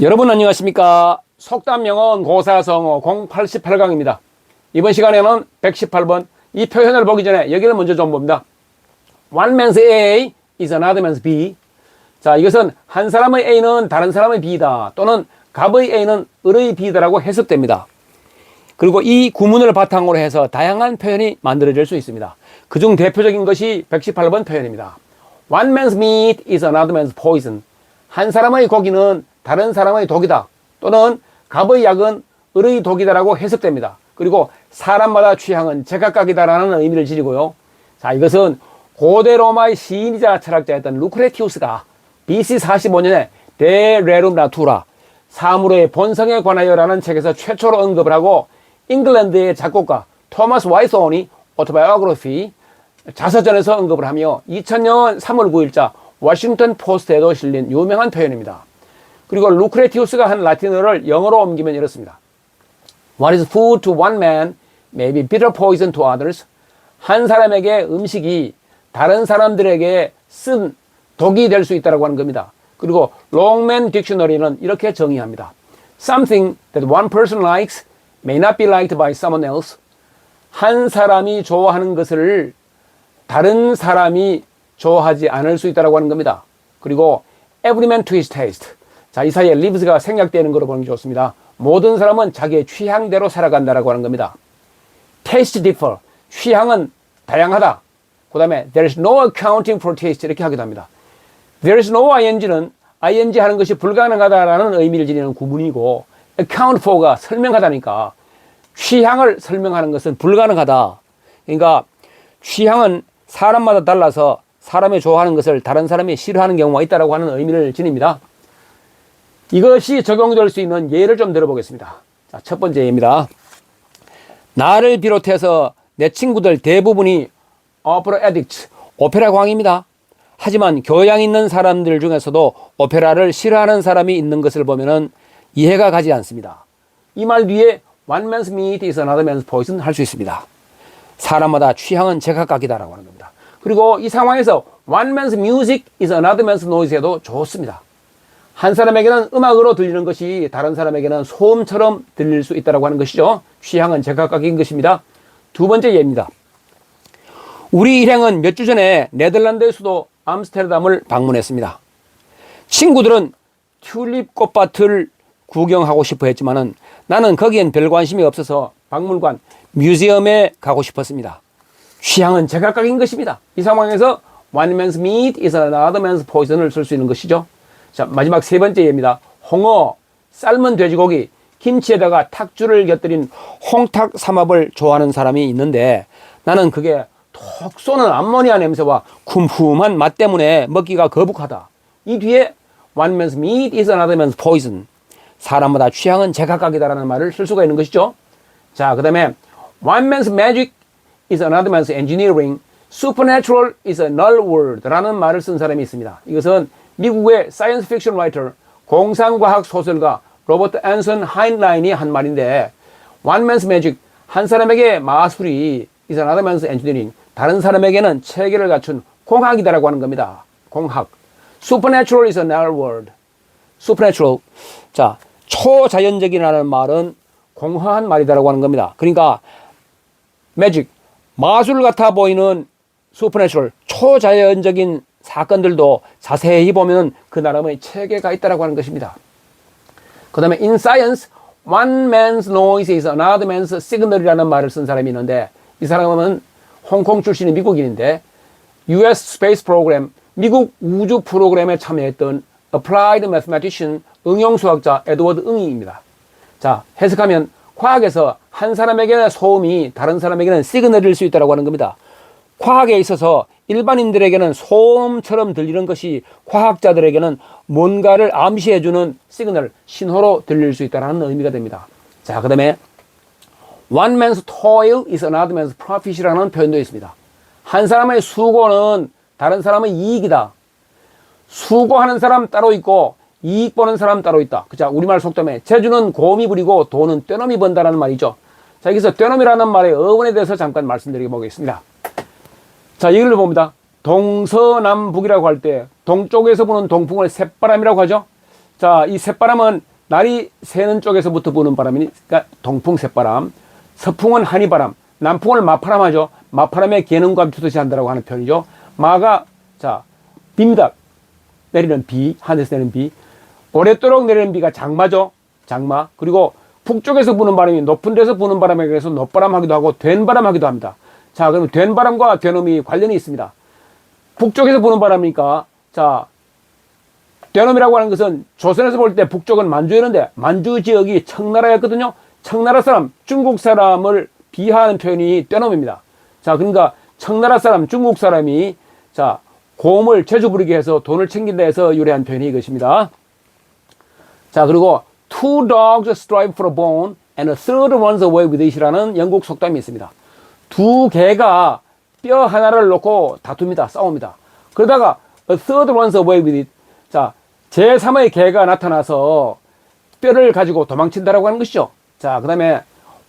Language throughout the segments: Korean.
여러분 안녕하십니까? 속담영어 고사성어 088강입니다. 이번 시간에는 118번 이 표현을 보기 전에 여기를 먼저 좀 봅니다. One man's A is another man's B. 자, 이것은 한 사람의 A는 다른 사람의 B다, 또는 갑의 A는 을의 B다라고 해석됩니다. 그리고 이 구문을 바탕으로 해서 다양한 표현이 만들어질 수 있습니다. 그중 대표적인 것이 118번 표현입니다. One man's meat is another man's poison. 한 사람의 고기는 다른 사람의 독이다, 또는 갑의 약은 을의 독이다라고 해석됩니다. 그리고 사람마다 취향은 제각각이다라는 의미를 지니고요. 자, 이것은 고대 로마의 시인이자 철학자였던 루크레티우스가 BC 45년에 De Rerum Natura, 사물의 본성에 관하여라는 책에서 최초로 언급을 하고, 잉글랜드의 작곡가 토마스 와이손이 오토바이오그래피 자서전에서 언급을 하며 2000년 3월 9일자 워싱턴 포스트에도 실린 유명한 표현입니다. 그리고 루크레티우스가 한 라틴어를 영어로 옮기면 이렇습니다. What is food to one man may be bitter poison to others. 한 사람에게 음식이 다른 사람들에게 쓴 독이 될 수 있다고 하는 겁니다. 그리고 롱맨 딕셔너리는 이렇게 정의합니다. Something that one person likes may not be liked by someone else. 한 사람이 좋아하는 것을 다른 사람이 좋아하지 않을 수 있다고 하는 겁니다. 그리고 every man to his taste. 자, 이 사이에 lives가 생략되는 거로 보는 게 좋습니다. 모든 사람은 자기의 취향대로 살아간다라고 하는 겁니다. taste differ. 취향은 다양하다. 그 다음에 there is no accounting for taste 이렇게 하기도 합니다. there is no ing는 ing 하는 것이 불가능하다라는 의미를 지니는 구문이고, account for가 설명하다니까 취향을 설명하는 것은 불가능하다. 그러니까 취향은 사람마다 달라서 사람이 좋아하는 것을 다른 사람이 싫어하는 경우가 있다고 하는 의미를 지닙니다. 이것이 적용될 수 있는 예를 좀 들어보겠습니다. 자, 첫 번째 예입니다. 나를 비롯해서 내 친구들 대부분이 오페라 에딕트, 오페라 광입니다. 하지만 교양 있는 사람들 중에서도 오페라를 싫어하는 사람이 있는 것을 보면은 이해가 가지 않습니다. 이 말 뒤에 one man's meat is another man's poison 할 수 있습니다. 사람마다 취향은 제각각이다라고 하는 겁니다. 그리고 이 상황에서 one man's music is another man's noise에도 좋습니다. 한 사람에게는 음악으로 들리는 것이 다른 사람에게는 소음처럼 들릴 수 있다고 하는 것이죠. 취향은 제각각인 것입니다. 두 번째 예입니다. 우리 일행은 몇 주 전에 네덜란드의 수도 암스테르담을 방문했습니다. 친구들은 튤립 꽃밭을 구경하고 싶어 했지만은 나는 거기엔 별 관심이 없어서 박물관, 뮤지엄에 가고 싶었습니다. 취향은 제각각인 것입니다. 이 상황에서 one man's meat is another man's poison을 쓸 수 있는 것이죠. 자, 마지막 세 번째 예입니다. 홍어, 삶은 돼지고기, 김치에다가 탁주를 곁들인 홍탁 삼합을 좋아하는 사람이 있는데 나는 그게 톡 쏘는 암모니아 냄새와 쿰쿰한 맛 때문에 먹기가 거북하다. 이 뒤에 one man's meat is another man's poison. 사람마다 취향은 제각각이다라는 말을 쓸 수가 있는 것이죠. 자, 그 다음에 one man's magic is another man's engineering. supernatural is a null word 라는 말을 쓴 사람이 있습니다. 이것은 미국의 사이언스 픽션 라이터, 공상과학 소설가 로버트 앤선 하인라인이 한 말인데, one man's magic, 한 사람에게 마술이 is another man's engineering, 다른 사람에게는 체계를 갖춘 공학이다라고 하는 겁니다. 공학. supernatural is a null word. supernatural. 자, 초자연적이라는 말은 공허한 말이다라고 하는 겁니다. 그러니까 magic, 마술 같아 보이는 supernatural, 초자연적인 사건들도 자세히 보면 그 나름의 체계가 있다라고 하는 것입니다. 그 다음에 in science, one man's noise is another man's signal이라는 말을 쓴 사람이 있는데, 이 사람은 홍콩 출신의 미국인인데 US Space Program, 미국 우주 프로그램에 참여했던 Applied Mathematician, 응용수학자 에드워드 응이입니다. 자, 해석하면 과학에서 한 사람에게는 소음이 다른 사람에게는 시그널일 수 있다고 하는 겁니다. 과학에 있어서 일반인들에게는 소음처럼 들리는 것이 과학자들에게는 뭔가를 암시해주는 시그널, 신호로 들릴 수 있다는 의미가 됩니다. 자, 그 다음에 one man's toil is another man's profit이라는 표현도 있습니다. 한 사람의 수고는 다른 사람의 이익이다. 수고하는 사람 따로 있고 이익 보는 사람 따로 있다. 그자, 우리말 속담에 재주는 곰이 부리고 돈은 떼놈이 번다라는 말이죠. 자, 여기서 떼놈이라는 말의 어원에 대해서 잠깐 말씀드려 보겠습니다. 자, 이걸 봅니다. 동서남북이라고 할 때 동쪽에서 부는 동풍을 새바람이라고 하죠. 자, 이 새바람은 날이 새는 쪽에서부터 부는 바람이니까 동풍 새바람, 서풍은 한이바람, 남풍을 마파람 하죠. 마파람의 기능과 비추듯이 한다라고 하는 표현이죠. 마가 자 비입니다. 내리는 비, 하늘에서 내리는 비. 오랫도록 내리는 비가 장마죠. 장마. 그리고 북쪽에서 부는 바람이 높은 데서 부는 바람에 그래서 높바람 하기도 하고 된바람 하기도 합니다. 자, 그럼 된바람과 된음이 관련이 있습니다. 북쪽에서 부는 바람이니까 자 된음이라고 하는 것은 조선에서 볼 때 북쪽은 만주였는데 만주 지역이 청나라였거든요. 청나라 사람, 중국 사람을 비하하는 표현이 된음입니다. 자, 그러니까 청나라 사람, 중국 사람이 자 고음을 재주 부리게 해서 돈을 챙긴다 해서 유래한 표현이 이것입니다. 자, 그리고 two dogs strive for a bone and a third runs away with it이라는 영국 속담이 있습니다. 두 개가 뼈 하나를 놓고 다툽니다. 싸웁니다. 그러다가 a third runs away with it. 자, 제3의 개가 나타나서 뼈를 가지고 도망친다라고 하는 것이죠. 자, 그 다음에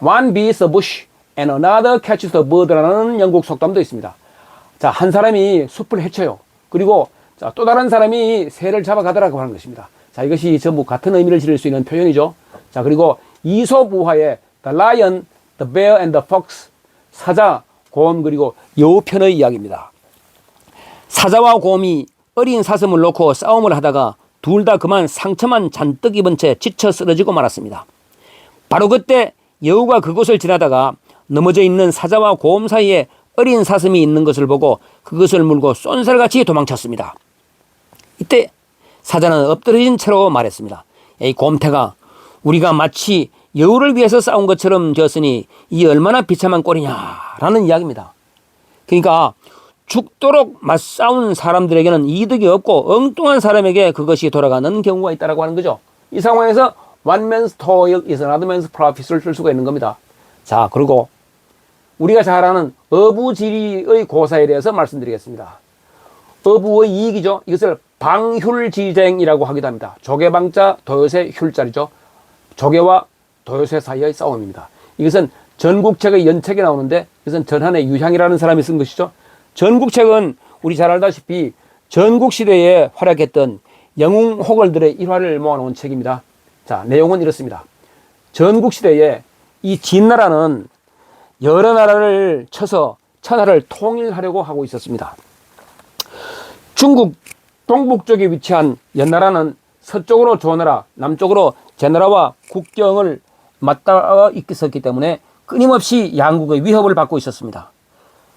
one beats a bush and another catches a bird라는 영국 속담도 있습니다. 자, 한 사람이 숲을 헤쳐요. 그리고 자, 또 다른 사람이 새를 잡아가더라고 하는 것입니다. 자, 이것이 전부 같은 의미를 지닐 수 있는 표현이죠. 자, 그리고 이솝 우화의 The Lion, The Bear and the Fox, 사자, 곰, 그리고 여우편의 이야기입니다. 사자와 곰이 어린 사슴을 놓고 싸움을 하다가 둘 다 그만 상처만 잔뜩 입은 채 지쳐 쓰러지고 말았습니다. 바로 그때 여우가 그곳을 지나다가 넘어져 있는 사자와 곰 사이에 어린 사슴이 있는 것을 보고 그것을 물고 쏜살같이 도망쳤습니다. 이때 사자는 엎드러진 채로 말했습니다. 이 곰태가 우리가 마치 여우를 위해서 싸운 것처럼 되었으니 이 얼마나 비참한 꼴이냐라는 이야기입니다. 그러니까 죽도록 맞싸운 사람들에게는 이득이 없고 엉뚱한 사람에게 그것이 돌아가는 경우가 있다고 하는 거죠. 이 상황에서 one man's toil is another man's profit을 쓸 수가 있는 겁니다. 자, 그리고 우리가 잘 아는 어부지리의 고사에 대해서 말씀드리겠습니다. 어부의 이익이죠. 이것을 방휼지쟁이라고 하기도 합니다. 조개방자 도요새 휼자리죠. 조개와 도요새 사이의 싸움입니다. 이것은 전국책의 연책에 나오는데 이것은 전한의 유향이라는 사람이 쓴 것이죠. 전국책은 우리 잘 알다시피 전국시대에 활약했던 영웅호걸들의 일화를 모아놓은 책입니다. 자, 내용은 이렇습니다. 전국시대에 이 진나라는 여러 나라를 쳐서 천하를 통일하려고 하고 있었습니다. 중국 동북쪽에 위치한 연나라는 서쪽으로 조나라, 남쪽으로 제나라와 국경을 맞닿아 있었기 때문에 끊임없이 양국의 위협을 받고 있었습니다.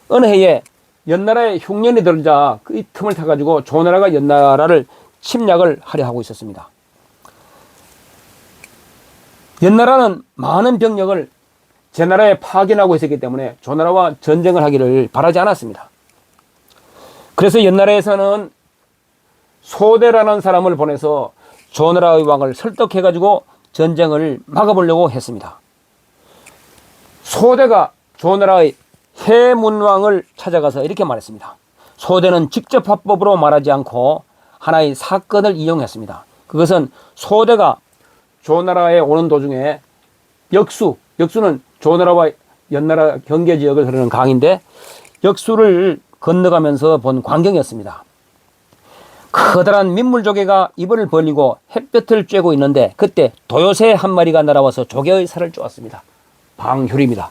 어느 해에 연나라의 흉년이 들자 그 틈을 타가지고 조나라가 연나라를 침략을 하려 하고 있었습니다. 연나라는 많은 병력을 제나라에 파견하고 있었기 때문에 조나라와 전쟁을 하기를 바라지 않았습니다. 그래서 연나라에서는 소대라는 사람을 보내서 조나라의 왕을 설득해가지고 전쟁을 막아보려고 했습니다. 소대가 조나라의 해문왕을 찾아가서 이렇게 말했습니다. 소대는 직접 화법으로 말하지 않고 하나의 사건을 이용했습니다. 그것은 소대가 조나라에 오는 도중에 역수는 조나라와 연나라 경계 지역을 흐르는 강인데 역수를 건너가면서 본 광경이었습니다. 커다란 민물조개가 입을 벌리고 햇볕을 쬐고 있는데 그때 도요새 한 마리가 날아와서 조개의 살을 쪼았습니다. 방휼입니다.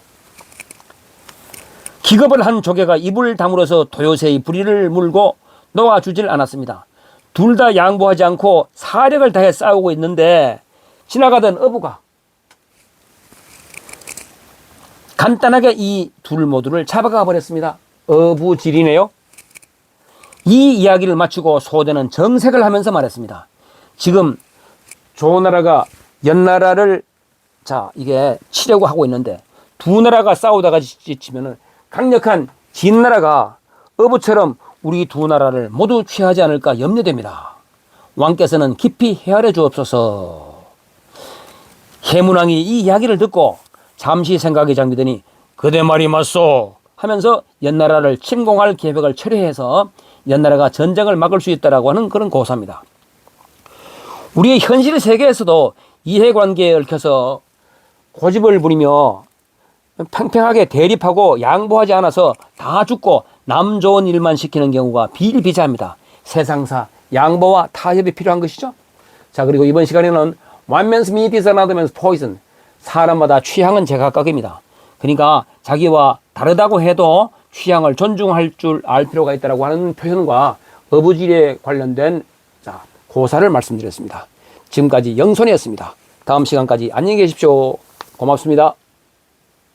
기겁을 한 조개가 입을 다물어서 도요새의 부리를 물고 놓아주질 않았습니다. 둘 다 양보하지 않고 사력을 다해 싸우고 있는데 지나가던 어부가 간단하게 이 둘 모두를 잡아가 버렸습니다. 어부지리네요. 이 이야기를 마치고 소대는 정색을 하면서 말했습니다. 지금 조나라가 연나라를 이게 치려고 하고 있는데 두 나라가 싸우다가 지치면은 강력한 진나라가 어부처럼 우리 두 나라를 모두 취하지 않을까 염려됩니다. 왕께서는 깊이 헤아려 주옵소서. 해문왕이 이 이야기를 듣고 잠시 생각이 잠기더니 그대 말이 맞소 하면서 연나라를 침공할 계획을 철회해서 연나라가 전쟁을 막을 수 있다라고 하는 그런 고사입니다. 우리의 현실 세계에서도 이해관계에 얽혀서 고집을 부리며 팽팽하게 대립하고 양보하지 않아서 다 죽고 남 좋은 일만 시키는 경우가 비일비재합니다. 세상사 양보와 타협이 필요한 것이죠. 자, 그리고 이번 시간에는 one man's meat is another man's poison. 사람마다 취향은 제각각입니다. 그러니까 자기와 다르다고 해도 취향을 존중할 줄 알 필요가 있다고 하는 표현과 어부질에 관련된 자, 고사를 말씀드렸습니다. 지금까지 영손이었습니다. 다음 시간까지 안녕히 계십시오. 고맙습니다.